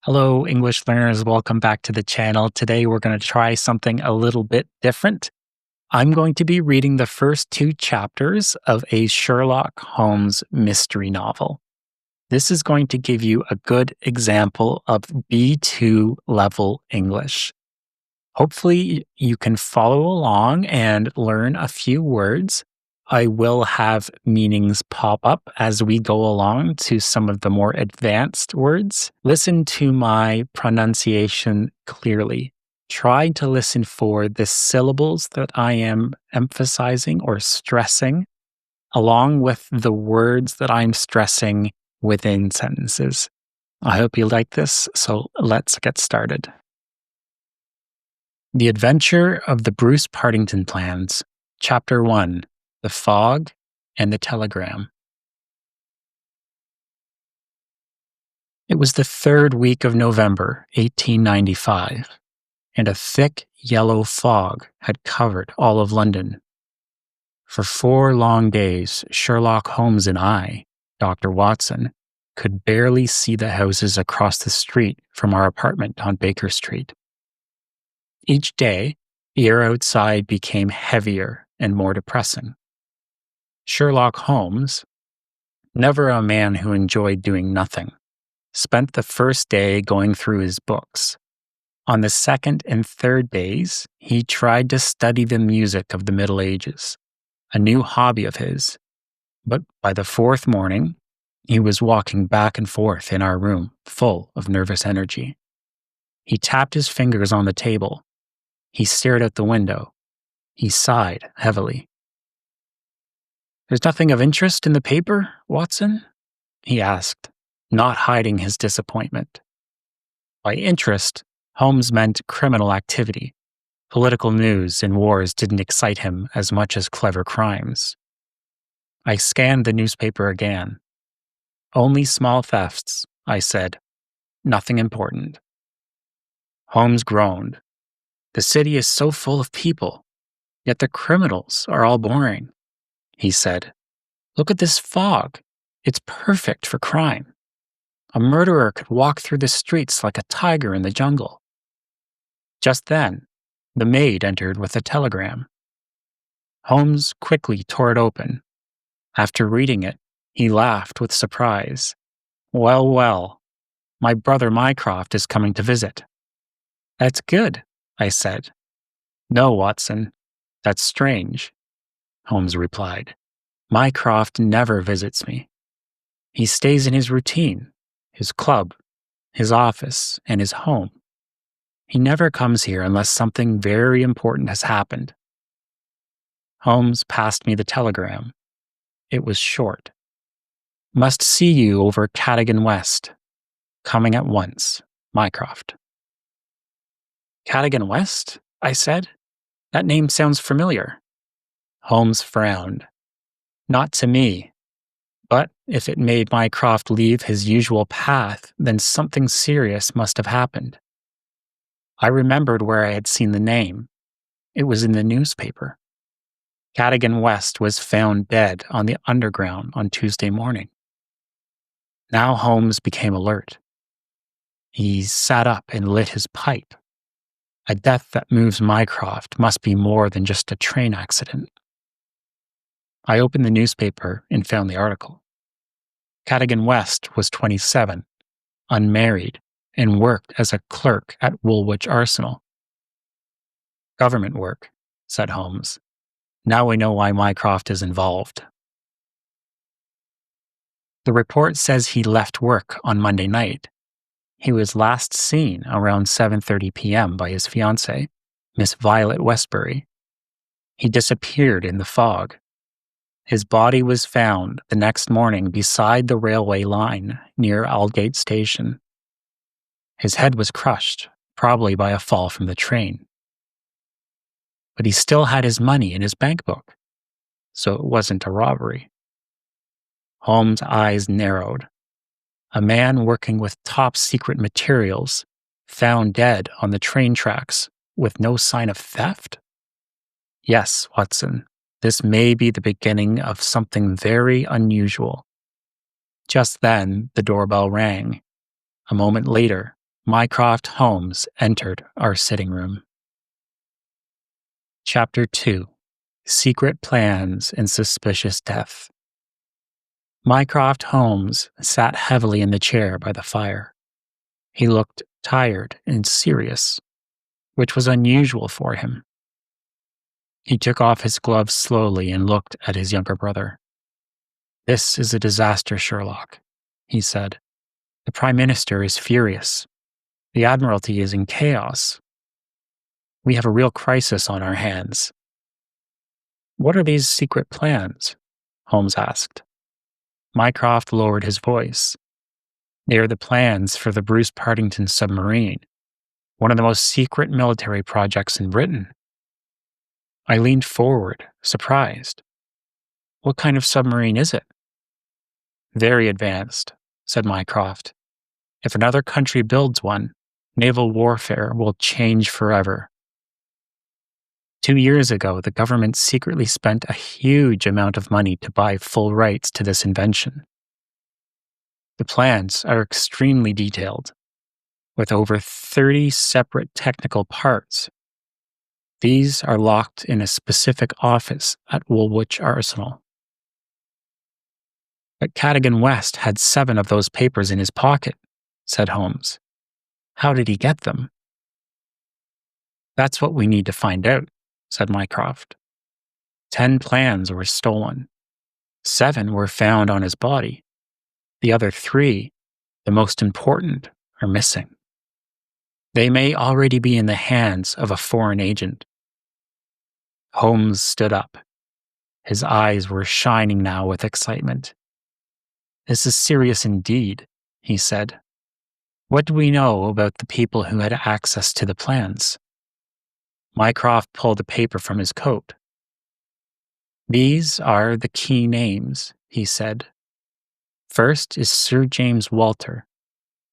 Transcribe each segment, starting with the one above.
Hello, English learners. Welcome back to the channel. Today, we're going to try something a little bit different. I'm going to be reading the first two chapters of a Sherlock Holmes mystery novel. This is going to give you a good example of B2 level English. Hopefully, you can follow along and learn a few words. I will have meanings pop up as we go along to some of the more advanced words. Listen to my pronunciation clearly. Try to listen for the syllables that I am emphasizing or stressing, along with the words that I'm stressing within sentences. I hope you like this, so let's get started. The Adventure of the Bruce-Partington Plans, Chapter 1. The Fog and the Telegram. It was the third week of November, 1895, and a thick yellow fog had covered all of London. For 4 long days, Sherlock Holmes and I, Dr. Watson, could barely see the houses across the street from our apartment on Baker Street. Each day, the air outside became heavier and more depressing. Sherlock Holmes, never a man who enjoyed doing nothing, spent the first day going through his books. On the second and third days, he tried to study the music of the Middle Ages, a new hobby of his. But by the fourth morning, he was walking back and forth in our room, full of nervous energy. He tapped his fingers on the table. He stared out the window. He sighed heavily. "There's nothing of interest in the paper, Watson?" he asked, not hiding his disappointment. By interest, Holmes meant criminal activity. Political news and wars didn't excite him as much as clever crimes. I scanned the newspaper again. "Only small thefts," I said. "Nothing important." Holmes groaned. "The city is so full of people, yet the criminals are all boring," he said. "Look at this fog. It's perfect for crime. A murderer could walk through the streets like a tiger in the jungle." Just then, the maid entered with a telegram. Holmes quickly tore it open. After reading it, he laughed with surprise. "Well, well, my brother Mycroft is coming to visit." "That's good," I said. "No, Watson, that's strange," Holmes replied. "Mycroft never visits me. He stays in his routine, his club, his office, and his home. He never comes here unless something very important has happened." Holmes passed me the telegram. It was short. "Must see you over Cadogan West. Coming at once. Mycroft." "Cadogan West?" I said. "That name sounds familiar." Holmes frowned. "Not to me. But if it made Mycroft leave his usual path, then something serious must have happened." I remembered where I had seen the name. It was in the newspaper. Cadogan West was found dead on the Underground on Tuesday morning. Now Holmes became alert. He sat up and lit his pipe. A death that moves Mycroft must be more than just a train accident. I opened the newspaper and found the article. Cadogan West was 27, unmarried, and worked as a clerk at Woolwich Arsenal. "Government work," said Holmes. "Now we know why Mycroft is involved." "The report says he left work on Monday night. He was last seen around 7:30 p.m. by his fiancée, Miss Violet Westbury. He disappeared in the fog. His body was found the next morning beside the railway line near Aldgate Station. His head was crushed, probably by a fall from the train. But he still had his money in his bank book, so it wasn't a robbery." Holmes' eyes narrowed. A man working with top secret materials, found dead on the train tracks with no sign of theft? Yes, Watson, this may be the beginning of something very unusual. Just then, the doorbell rang. A moment later, Mycroft Holmes entered our sitting room. Chapter 2: Secret Plans and Suspicious Death. Mycroft Holmes sat heavily in the chair by the fire. He looked tired and serious, which was unusual for him. He took off his gloves slowly and looked at his younger brother. "This is a disaster, Sherlock," he said. "The Prime Minister is furious. The Admiralty is in chaos. We have a real crisis on our hands." "What are these secret plans?" Holmes asked. Mycroft lowered his voice. "They are the plans for the Bruce-Partington submarine, one of the most secret military projects in Britain." I leaned forward, surprised. "What kind of submarine is it?" "Very advanced," said Mycroft. "If another country builds one, naval warfare will change forever." 2 years ago, the government secretly spent a huge amount of money to buy full rights to this invention. The plans are extremely detailed, with over 30 separate technical parts. These are locked in a specific office at Woolwich Arsenal. "But Cadogan West had 7 of those papers in his pocket," said Holmes. "How did he get them?" "That's what we need to find out," said Mycroft. 10 plans were stolen. 7 were found on his body. The other 3, the most important, are missing. They may already be in the hands of a foreign agent. Holmes stood up. His eyes were shining now with excitement. "This is serious indeed," he said. "What do we know about the people who had access to the plans?" Mycroft pulled a paper from his coat. "These are the key names," he said. "First is Sir James Walter,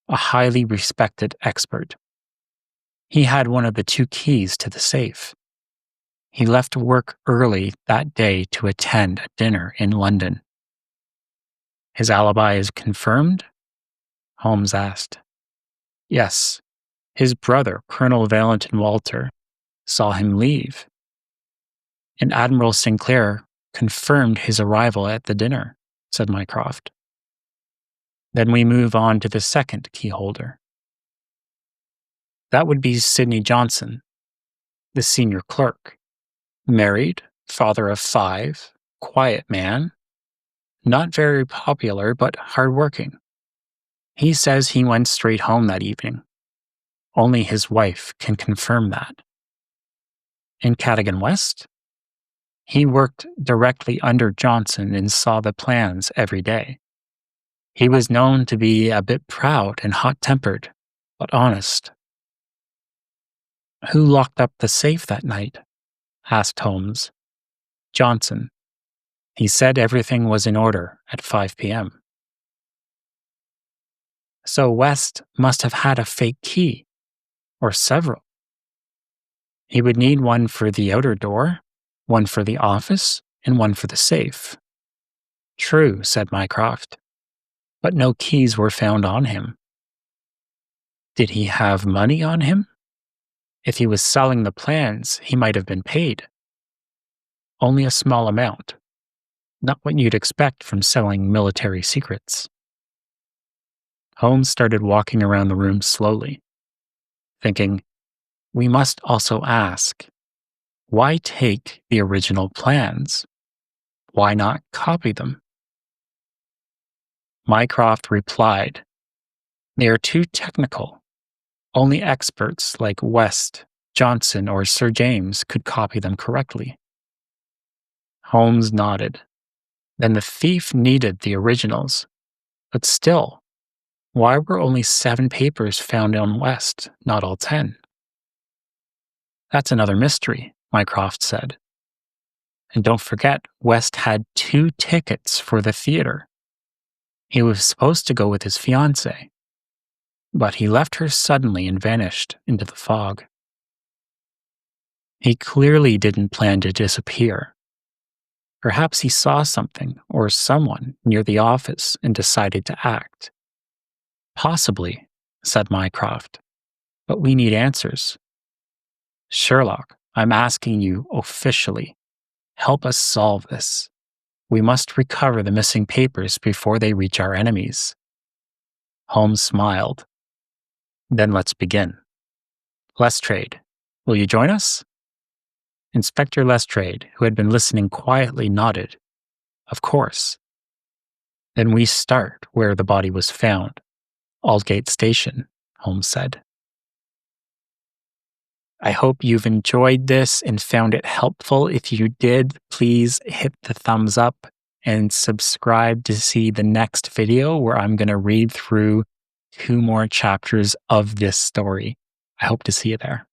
a highly respected expert. He had one of the 2 keys to the safe. He left work early that day to attend a dinner in London." "His alibi is confirmed?" Holmes asked. "Yes. His brother, Colonel Valentin Walter, saw him leave. And Admiral Sinclair confirmed his arrival at the dinner," said Mycroft. "Then we move on to the second key holder. That would be Sidney Johnson, the senior clerk. Married, father of 5, quiet man, not very popular but hardworking. He says he went straight home that evening. Only his wife can confirm that." "In Cadogan West?" "He worked directly under Johnson and saw the plans every day. He was known to be a bit proud and hot-tempered, but honest." "Who locked up the safe that night?" asked Holmes. "Johnson. He said everything was in order at 5 p.m. "So West must have had a fake key, or several. He would need one for the outer door, one for the office, and one for the safe." "True," said Mycroft, "but no keys were found on him." "Did he have money on him? If he was selling the plans, he might have been paid." "Only a small amount. Not what you'd expect from selling military secrets." Holmes started walking around the room slowly, thinking, "We must also ask, why take the original plans? Why not copy them?" Mycroft replied, "They are too technical. Only experts like West, Johnson, or Sir James could copy them correctly." Holmes nodded. Then the thief needed the originals. But still, why were only 7 papers found on West, not all 10? "That's another mystery," Mycroft said. "And don't forget, West had 2 tickets for the theater. He was supposed to go with his fiancée, but he left her suddenly and vanished into the fog. He clearly didn't plan to disappear. Perhaps he saw something or someone near the office and decided to act." "Possibly," said Mycroft. But we need answers. Sherlock, I'm asking you officially, help us solve this. We must recover the missing papers before they reach our enemies. Holmes smiled. Then let's begin. Lestrade, will you join us? Inspector Lestrade, who had been listening quietly, nodded. Of course. Then we start where the body was found. Aldgate Station, Holmes said. I hope you've enjoyed this and found it helpful. If you did, please hit the thumbs up and subscribe to see the next video where I'm going to read through 2 more chapters of this story. I hope to see you there.